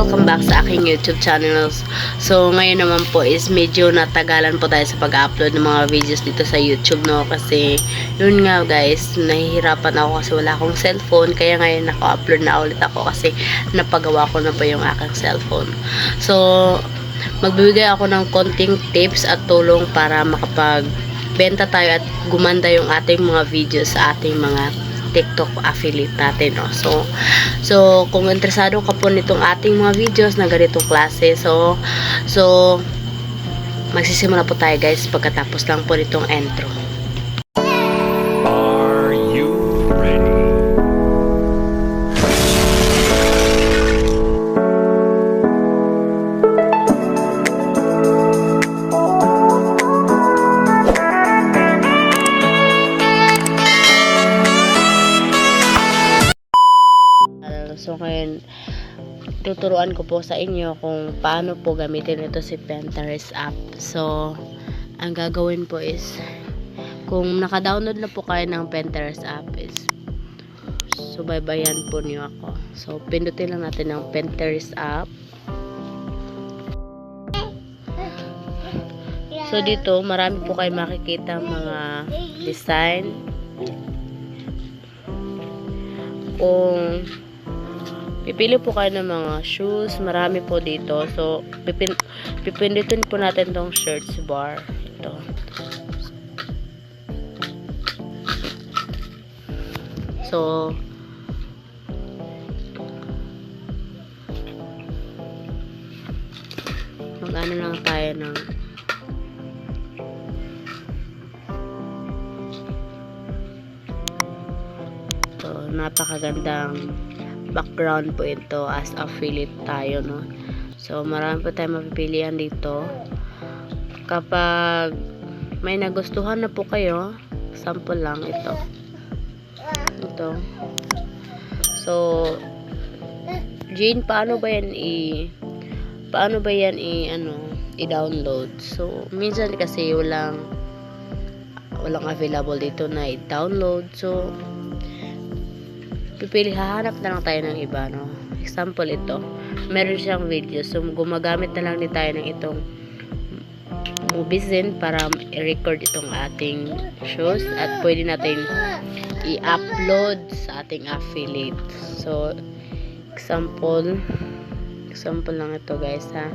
welcome back sa aking YouTube channel. So ngayon naman po is medyo natagalan po tayo sa pag-upload ng mga videos dito sa YouTube, no, kasi yun nga guys, nahihirapan ako kasi wala akong cellphone, kaya ngayon naka-upload na ulit ako kasi napagawa ko na po yung aking cellphone. So magbibigay ako ng konting tips at tulong para makapagbenta tayo at gumanda yung ating mga videos sa ating mga TikTok affiliate natin, no? So kung interesado ka po nitong ating mga videos na ganitong klase, so magsisimula po tayo guys pagkatapos lang po nitong intro. Are you ready? So ngayon, tuturuan ko po sa inyo kung paano po gamitin ito si Pinterest app. So, ang gagawin po is, kung naka-download na po kayo ng Pinterest app is, subaybayan po niyo ako. So, pindutin lang natin ang Pinterest app. So, dito, marami po kayo makikita mga design. Kung pipili po kayo ng mga shoes, marami po dito. So, pipindutin po natin tong search bar. Ito. So, mag-ano lang tayo ng napakagandang background po ito as affiliate tayo, no? So marami po tayong mapipilian dito. Kapag may nagustuhan na po kayo, sample lang ito. So Jane, paano ba yan i-download? So minsan kasi walang available dito na i-download. So hahanap na lang tayo ng iba, no? Example, ito meron siyang video, so gumagamit na lang din tayo ng itong Movizen para i-record itong ating shows at pwede natin i-upload sa ating affiliate. So example lang ito guys, ha.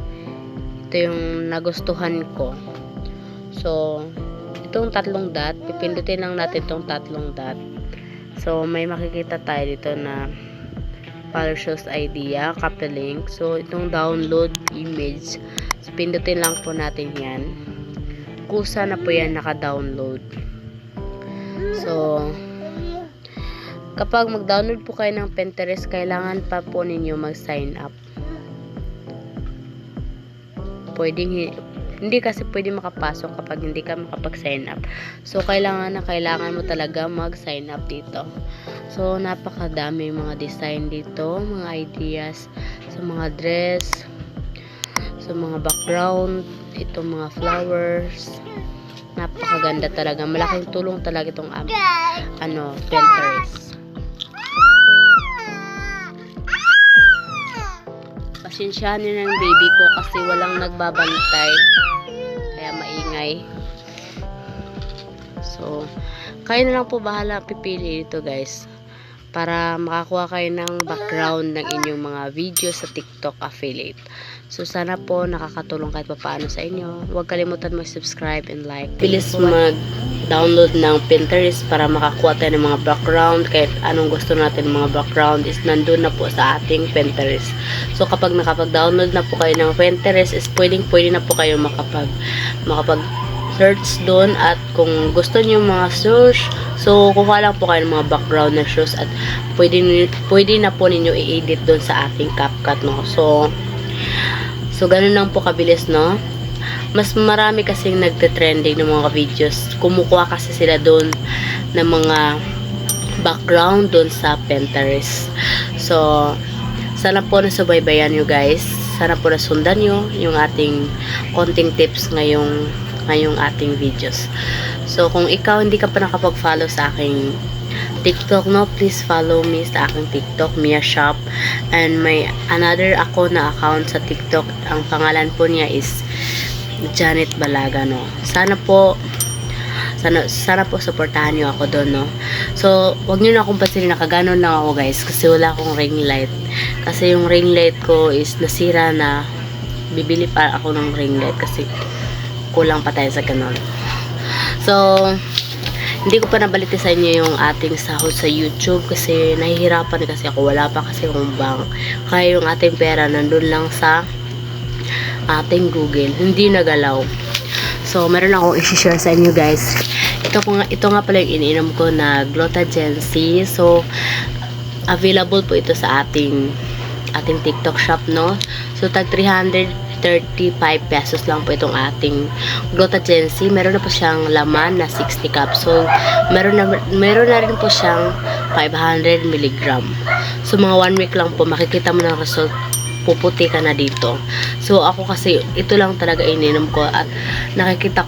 Ito yung nagustuhan ko. So itong tatlong dot, pipindutin lang natin itong tatlong dot. So, may makikita tayo dito na follow shows idea, copy link. So, itong download image. So, pindutin lang po natin yan. Kusa na po yan naka-download. So, kapag mag-download po kayo ng Pinterest, kailangan pa po ninyo mag-sign up. Hindi kasi pwede makapasok kapag hindi ka makapag-sign up. So, kailangan mo talaga mag-sign up dito. So, napakadami mga design dito, mga ideas sa mga dress, sa mga background, ito mga flowers. Napakaganda talaga. Malaking tulong talaga itong Pinterest. Pasensyahan niyo ng baby ko kasi walang nagbabantay. Kaya maingay. So, kayo na lang po bahala pipili dito guys. Para makakuha kayo ng background ng inyong mga video sa TikTok affiliate. So, sana po nakakatulong kahit paano sa inyo. Huwag kalimutan mag-subscribe and like. Bilis mag-download ng Pinterest para makakuha tayo ng mga background. Kahit anong gusto natin ng mga background is nandun na po sa ating Pinterest. So, kapag nakapag-download na po kayo ng Pinterest is pwede na po kayo makapag-search doon. At kung gusto niyo mga search, so kuha lang po kayo ng mga background na shows at pwede na po ninyo i-edit doon sa ating CapCut, no? So ganun lang po kabilis, no? Mas marami kasing nagte-trending ng mga videos. Kumukuha kasi sila doon ng mga background doon sa Pinterest. So sana po nasubaybayan nyo guys. Sana po nasundan nyo yung ating konting tips ngayong ating videos. So kung ikaw hindi ka pa nakapag-follow sa TikTok, no, please follow me sa aking TikTok, Mia Shop. And may another ako na account sa TikTok. Ang pangalan po niya is Janet Balaga, no. Sana po supportahan niyo ako doon, no. So, wag niyo na akong pansinin, nakaganon lang ako, guys, kasi wala akong ring light. Kasi yung ring light ko is nasira na. Bibili pa ako ng ring light kasi kulang pa tayo sa ganon. So, hindi ko pa nabalita sa inyo yung ating sahod sa YouTube kasi nahihirapan kasi ako. Wala pa kasi akong bank. Kaya yung ating pera nandun lang sa ating Google. Hindi nagalaw. So, meron akong i-share sa inyo, guys. Ito nga pala yung iniinom ko na Glutagency. So, available po ito sa ating TikTok shop, no? So, tag 335 pesos lang po itong ating Glutagency. Meron na po siyang laman na 60 capsule. Meron na rin po siyang 500 mg. So, mga 1 week lang po, makikita mo ng result, puputi ka na dito. So, ako kasi, ito lang talaga ininom ko at nakikita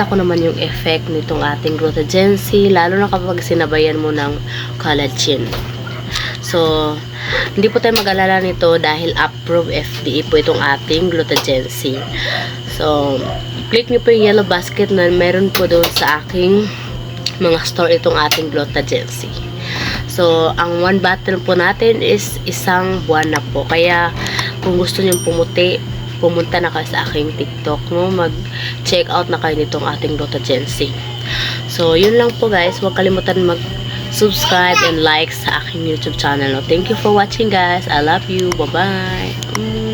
ko naman yung effect nitong ating Glutagency, lalo na kapag sinabayan mo ng collagen. So, hindi po tayo mag-alala nito dahil approved FDA po itong ating Glutagency. So, click nyo po yung yellow basket na meron po doon sa aking mga store itong ating Glutagency. So, ang one bottle po natin is isang buwan na po. Kaya, kung gusto nyo pumuti, pumunta na kayo sa aking TikTok, no? Mag-check out na kayo nitong ating Glutagency. So, yun lang po, guys. Huwag kalimutan mag-subscribe and like sa aking YouTube channel. No? Thank you for watching, guys. I love you. Bye-bye.